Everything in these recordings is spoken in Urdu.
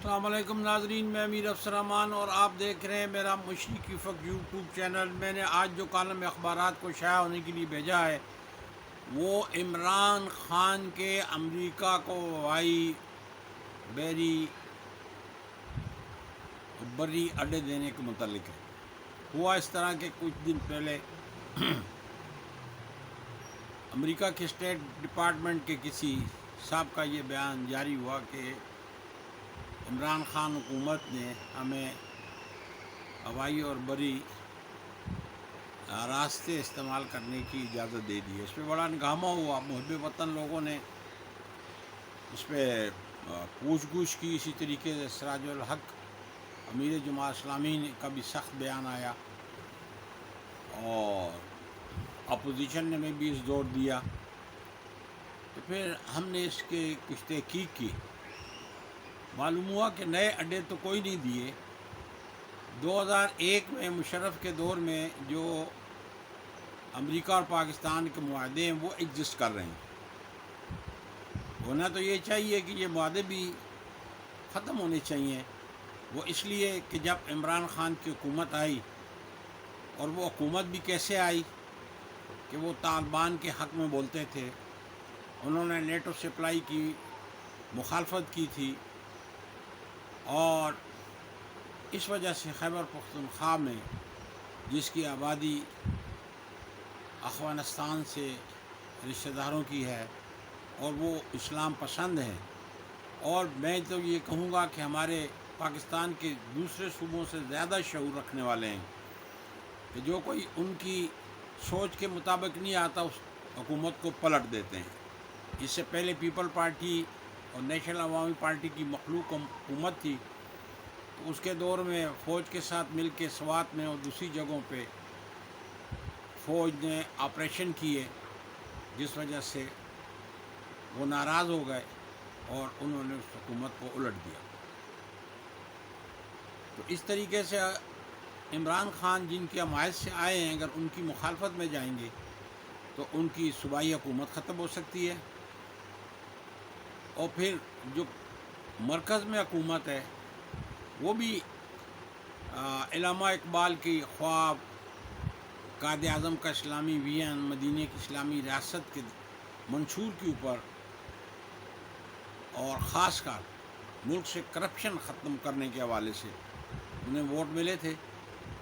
السلام علیکم ناظرین، میں امیر افسر امان اور آپ دیکھ رہے ہیں میرا مشرقی فق یوٹیوب چینل۔ میں نے آج جو کالم اخبارات کو شائع ہونے کے لیے بھیجا ہے وہ عمران خان کے امریکہ کو ہوائی بری اڈے دینے کے متعلق ہے۔ ہوا اس طرح کہ کچھ دن پہلے امریکہ کے اسٹیٹ ڈپارٹمنٹ کے کسی صاحب کا یہ بیان جاری ہوا کہ عمران خان حکومت نے ہمیں ہوائی اور بری راستے استعمال کرنے کی اجازت دے دی ہے۔ اس پہ بڑا ہنگامہ ہوا، محب وطن لوگوں نے اس پہ پوچھ گچھ کی۔ اسی طریقے سے سراج الحق امیر جماعت اسلامی کا بھی سخت بیان آیا اور اپوزیشن نے بھی اس زور دیا۔ تو پھر ہم نے اس کے کچھ تحقیق کی، معلوم ہوا کہ نئے اڈے تو کوئی نہیں دیے۔ 2001 میں مشرف کے دور میں جو امریکہ اور پاکستان کے معاہدے ہیں وہ ایگزسٹ کر رہے ہیں۔ ہونا تو یہ چاہیے کہ یہ معاہدے بھی ختم ہونے چاہیے۔ وہ اس لیے کہ جب عمران خان کی حکومت آئی، اور وہ حکومت بھی کیسے آئی کہ وہ طالبان کے حق میں بولتے تھے، انہوں نے نیٹو سپلائی کی مخالفت کی تھی، اور اس وجہ سے خیبر پختونخوا میں جس کی آبادی افغانستان سے رشتہ داروں کی ہے اور وہ اسلام پسند ہیں، اور میں تو یہ کہوں گا کہ ہمارے پاکستان کے دوسرے صوبوں سے زیادہ شعور رکھنے والے ہیں، کہ جو کوئی ان کی سوچ کے مطابق نہیں آتا اس حکومت کو پلٹ دیتے ہیں۔ اس سے پہلے پیپل پارٹی اور نیشنل عوامی پارٹی کی مخلوق حکومت تھی، تو اس کے دور میں فوج کے ساتھ مل کے سوات میں اور دوسری جگہوں پہ فوج نے آپریشن کیے، جس وجہ سے وہ ناراض ہو گئے اور انہوں نے اس حکومت کو الٹ دیا۔ تو اس طریقے سے عمران خان جن کی حمایت سے آئے ہیں، اگر ان کی مخالفت میں جائیں گے تو ان کی صوبائی حکومت ختم ہو سکتی ہے، اور پھر جو مرکز میں حکومت ہے وہ بھی علامہ اقبال کی خواب، قائد اعظم کا اسلامی ویژن، مدینہ کی اسلامی ریاست کے منشور کے اوپر، اور خاص کر ملک سے کرپشن ختم کرنے کے حوالے سے انہیں ووٹ ملے تھے،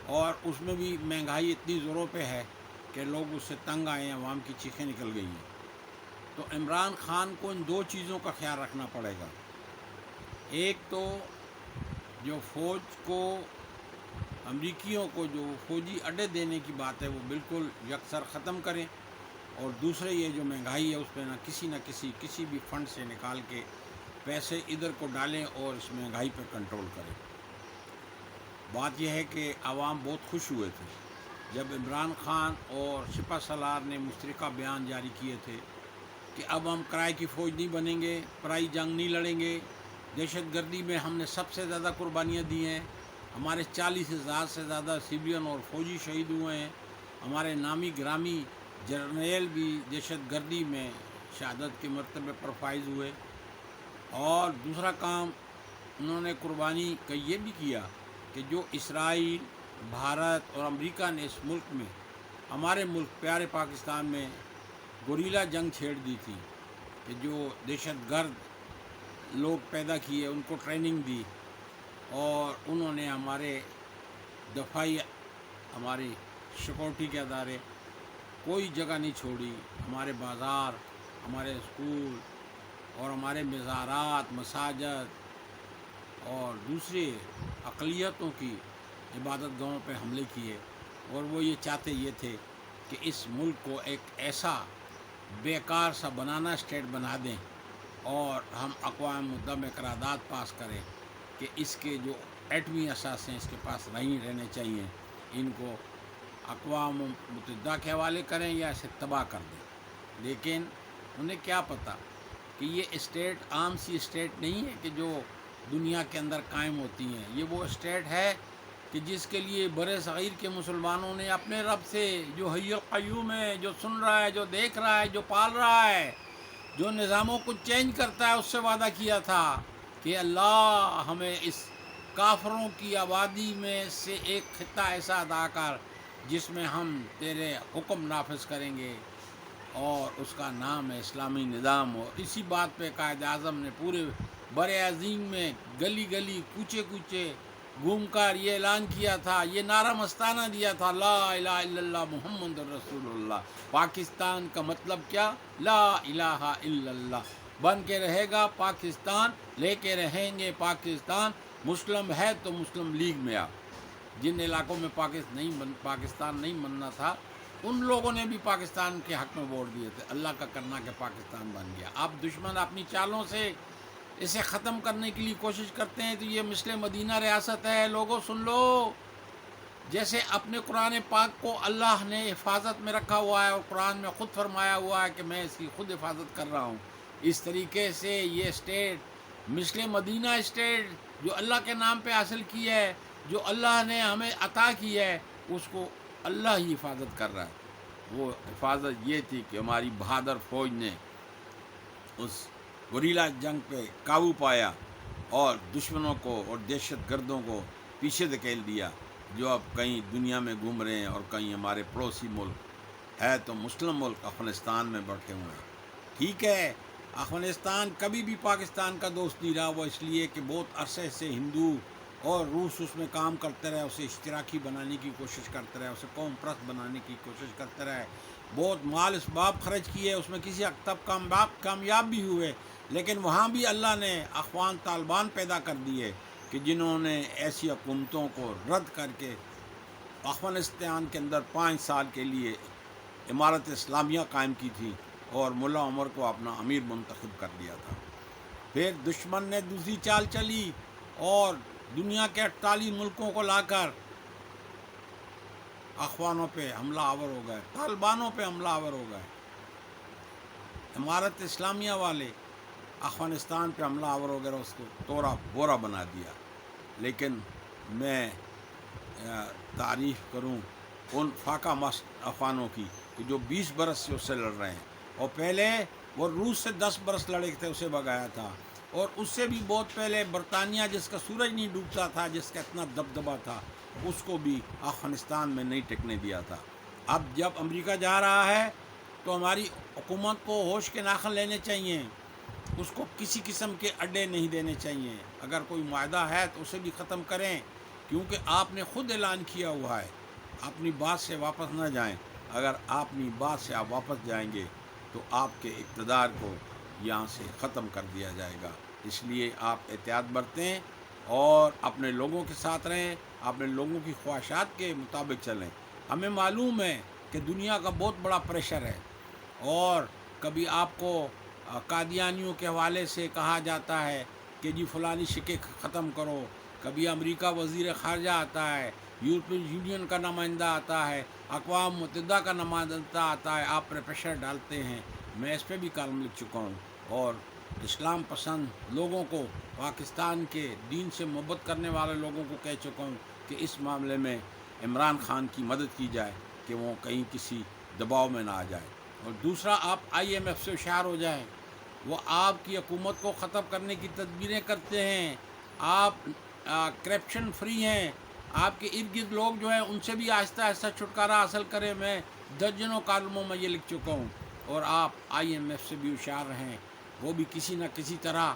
اور اس میں بھی مہنگائی اتنی زوروں پہ ہے کہ لوگ اس سے تنگ آئے ہیں، عوام کی چیخیں نکل گئی ہیں۔ تو عمران خان کو ان دو چیزوں کا خیال رکھنا پڑے گا۔ ایک تو جو فوج کو، امریکیوں کو جو فوجی اڈے دینے کی بات ہے وہ بالکل یکسر ختم کریں، اور دوسرے یہ جو مہنگائی ہے اس پہ نہ کسی بھی فنڈ سے نکال کے پیسے ادھر کو ڈالیں اور اس مہنگائی پہ کنٹرول کریں۔ بات یہ ہے کہ عوام بہت خوش ہوئے تھے جب عمران خان اور سپہ سالار نے مشترکہ بیان جاری کیے تھے کہ اب ہم کرائے کی فوج نہیں بنیں گے، پرائی جنگ نہیں لڑیں گے، دہشت گردی میں ہم نے سب سے زیادہ قربانیاں دی ہیں، ہمارے 40,000 سے زیادہ سویلین اور فوجی شہید ہوئے ہیں، ہمارے نامی گرامی جرنیل بھی دہشت گردی میں شہادت کے مرتبے پر فائز ہوئے۔ اور دوسرا کام انہوں نے قربانی کا یہ بھی کیا کہ جو اسرائیل، بھارت اور امریکہ نے اس ملک میں، ہمارے ملک پیارے پاکستان میں گوریلا جنگ چھیڑ دی تھی، کہ جو دہشت گرد لوگ پیدا کیے ان کو ٹریننگ دی، اور انہوں نے ہمارے دفاعی، ہماری سیکورٹی کے ادارے کوئی جگہ نہیں چھوڑی، ہمارے بازار، ہمارے اسکول اور ہمارے مزارات، مساجد اور دوسرے اقلیتوں کی عبادت گاہوں پہ حملے کیے، اور وہ یہ چاہتے یہ تھے کہ اس ملک کو ایک ایسا بیکار سا بنانا اسٹیٹ بنا دیں، اور ہم اقوام متحدہ میں قرارداد پاس کریں کہ اس کے جو ایٹمی اثاثے ہیں اس کے پاس نہیں رہنے چاہیے، ان کو اقوام متحدہ کے حوالے کریں یا اسے تباہ کر دیں۔ لیکن انہیں کیا پتہ کہ یہ اسٹیٹ عام سی اسٹیٹ نہیں ہے کہ جو دنیا کے اندر قائم ہوتی ہیں، یہ وہ اسٹیٹ ہے کہ جس کے لیے برِ صغیر کے مسلمانوں نے اپنے رب سے، جو حی القیوم ہے، جو سن رہا ہے، جو دیکھ رہا ہے، جو پال رہا ہے، جو نظاموں کو چینج کرتا ہے، اس سے وعدہ کیا تھا کہ اللہ ہمیں اس کافروں کی آبادی میں سے ایک خطہ ایسا عطا کر جس میں ہم تیرے حکم نافذ کریں گے اور اس کا نام ہے اسلامی نظام. اور اسی بات پہ قائد اعظم نے پورے بر عظیم میں گلی گلی کوچے کوچے گھوم کر یہ اعلان کیا تھا، یہ نعرہ مستانہ دیا تھا، لا الہ الا اللہ محمد رسول اللہ. پاکستان کا مطلب کیا؟ لا الہ الا اللہ بن کے رہے گا پاکستان، لے کے رہیں گے پاکستان. مسلم ہے تو مسلم لیگ میں آ. جن علاقوں میں پاکستان نہیں بننا تھا ان لوگوں نے بھی پاکستان کے حق میں ووٹ دیے تھے. اللہ کا کرنا کہ پاکستان بن گیا. اب دشمن اپنی چالوں سے اسے ختم کرنے کے لیے کوشش کرتے ہیں. تو یہ مثل مدینہ ریاست ہے. لوگوں سن لو، جیسے اپنے قرآن پاک کو اللہ نے حفاظت میں رکھا ہوا ہے اور قرآن میں خود فرمایا ہوا ہے کہ میں اس کی خود حفاظت کر رہا ہوں، اس طریقے سے یہ اسٹیٹ مثل مدینہ اسٹیٹ جو اللہ کے نام پہ حاصل کی ہے، جو اللہ نے ہمیں عطا کی ہے، اس کو اللہ ہی حفاظت کر رہا ہے. وہ حفاظت یہ تھی کہ ہماری بہادر فوج نے اس گوریلا جنگ پہ قابو پایا اور دشمنوں کو اور دہشت گردوں کو پیچھے دھکیل دیا، جو اب کہیں دنیا میں گھوم رہے ہیں اور کہیں ہمارے پڑوسی ملک ہے تو مسلم ملک افغانستان میں بیٹھے ہوئے ہیں. ٹھیک ہے، افغانستان کبھی بھی پاکستان کا دوست نہیں رہا. وہ اس لیے کہ بہت عرصے سے ہندو اور روس اس میں کام کرتے رہے، اسے اشتراکی بنانے کی کوشش کرتے رہے، اسے قوم پرست بنانے کی کوشش کرتے رہے، بہت مال اسباب خرچ کیے، اس میں کسی حد تک کامیاب بھی ہوئے. لیکن وہاں بھی اللہ نے اخوان طالبان پیدا کر دیے کہ جنہوں نے ایسی حکومتوں کو رد کر کے افغانستان کے اندر 5 سال کے لیے امارت اسلامیہ قائم کی تھی اور ملا عمر کو اپنا امیر منتخب کر دیا تھا. پھر دشمن نے دوسری چال چلی اور دنیا کے 48 ملکوں کو لا کر اخوانوں پہ حملہ آور ہو گئے، طالبانوں پہ حملہ آور ہو گئے. امارت اسلامیہ والے افغانستان پہ حملہ آور ہو گئے، اس کو توڑا بورا بنا دیا. لیکن میں تعریف کروں ان فاقہ مست افغانوں کی کہ جو 20 برس سے اس سے لڑ رہے ہیں، اور پہلے وہ روس سے 10 برس لڑے تھے، اسے بھگایا تھا. اور اس سے بھی بہت پہلے برطانیہ، جس کا سورج نہیں ڈوبتا تھا، جس کا اتنا دبدبا تھا، اس کو بھی افغانستان میں نہیں ٹکنے دیا تھا. اب جب امریکہ جا رہا ہے تو ہماری حکومت کو ہوش کے ناخن لینے چاہیے، اس کو کسی قسم کے اڈے نہیں دینے چاہیے. اگر کوئی معاہدہ ہے تو اسے بھی ختم کریں، کیونکہ آپ نے خود اعلان کیا ہوا ہے اپنی بات سے واپس نہ جائیں. اگر آپ اپنی بات سے آپ واپس جائیں گے تو آپ کے اقتدار کو یہاں سے ختم کر دیا جائے گا. اس لیے آپ احتیاط برتیں اور اپنے لوگوں کے ساتھ رہیں، اپنے لوگوں کی خواہشات کے مطابق چلیں. ہمیں معلوم ہے کہ دنیا کا بہت بڑا پریشر ہے، اور کبھی آپ کو قادیانیوں کے حوالے سے کہا جاتا ہے کہ جی فلانی شکے ختم کرو، کبھی امریکہ وزیر خارجہ آتا ہے، یورپین یونین کا نمائندہ آتا ہے، اقوام متحدہ کا نمائندہ آتا ہے، آپ پر پریشر ڈالتے ہیں. میں اس پہ بھی کالم لکھ چکا ہوں اور اسلام پسند لوگوں کو، پاکستان کے دین سے محبت کرنے والے لوگوں کو کہہ چکا ہوں کہ اس معاملے میں عمران خان کی مدد کی جائے کہ وہ کہیں کسی دباؤ میں نہ آ جائے. اور دوسرا، آپ IMF سے ہوشیار ہو جائیں. وہ آپ کی حکومت کو ختم کرنے کی تدبیریں کرتے ہیں. آپ کرپشن فری ہیں. آپ کے ارد گرد لوگ جو ہیں ان سے بھی آہستہ آہستہ چھٹکارا حاصل کریں. میں درجنوں کالموں میں یہ لکھ چکا ہوں. اور آپ IMF سے بھی ہوشیار رہیں. وہ بھی کسی نہ کسی طرح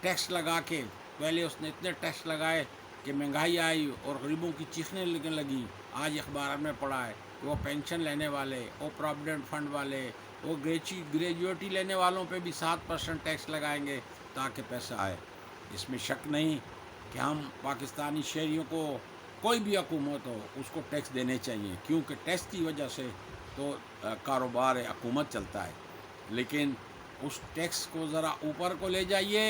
ٹیکس لگا کے، پہلے اس نے اتنے ٹیکس لگائے کہ مہنگائی آئی اور غریبوں کی چیخنے لگنے لگیں. آج اخبار میں پڑھا ہے کہ وہ پینشن لینے والے، وہ پراویڈنٹ فنڈ والے، وہ گریجویٹی لینے والوں پہ بھی 7% ٹیکس لگائیں گے تاکہ پیسہ آئے. اس میں شک نہیں کہ ہم پاکستانی شہریوں کو، کوئی بھی حکومت ہو، اس کو ٹیکس دینے چاہیے، کیونکہ ٹیکس کی وجہ سے تو کاروبار حکومت چلتا ہے. لیکن اس ٹیکس کو ذرا اوپر کو لے جائیے.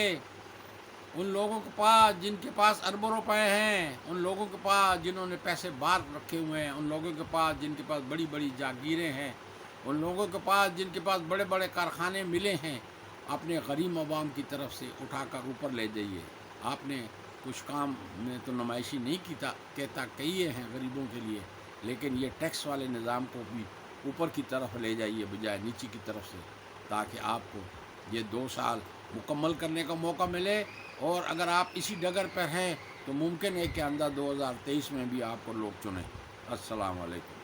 ان لوگوں کے پاس جن کے پاس اربوں روپے ہیں، ان لوگوں کے پاس جنہوں نے پیسے باہر رکھے ہوئے ہیں، ان لوگوں کے پاس جن کے پاس بڑی بڑی جاگیریں ہیں، ان لوگوں کے پاس جن کے پاس بڑے بڑے کارخانے ملے ہیں، اپنے غریب عوام کی طرف سے اٹھا کر اوپر لے جائیے. آپ نے کچھ کام میں تو نمائشی نہیں کہتا کہیے ہیں غریبوں کے لیے، لیکن یہ ٹیکس والے نظام کو بھی اوپر کی طرف لے جائیے بجائے نیچے کی طرف سے، تاکہ آپ کو یہ 2 سال مکمل کرنے کا موقع ملے، اور اگر آپ اسی ڈگر پر ہیں تو ممکن ہے کہ آئندہ 2023 میں بھی آپ کو لوگ چنیں۔ السلام علیکم۔